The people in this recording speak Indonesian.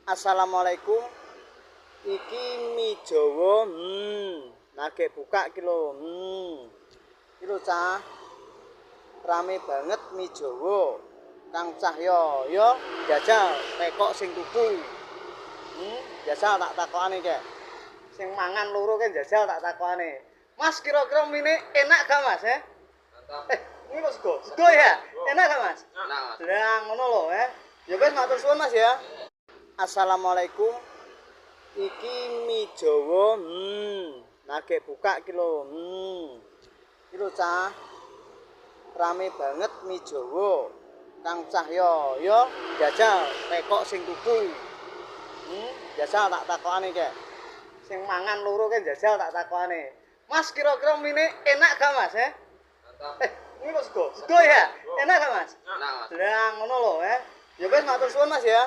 Assalamualaikum. Iki mie Jawa. Lagi buka iki lho. Iki lho Cah. Rame banget mie Jawa. Kang Cahyo, yo jajal tekok sing tuku. Jajal tak takokane kek. Sing mangan loro kan jajal tak takokane. Mas kira-kira mie enak gak Mas, Mantap. Ini kok sego. Sego ya? Enak gak Mas? Enak, Mas. Lah ngono lho, Ya wis matur suwun Mas ya. Assalamualaikum. Iki mie Jawa. Lagi buka iki lho. Iki lho Cah. Rame banget mie Jawa. Kang Cahyo, yo jajal tekok sing tuku. Jajal tak takokane kek. Sing mangan loro kan jajal tak takokane. Mas kira-kira mie enak gak Mas, Mantap. Ini kok sego. Sego ya? Enak gak Mas? Enak, Mas. Lah ngono lho, Ya wis matur suwun Mas ya.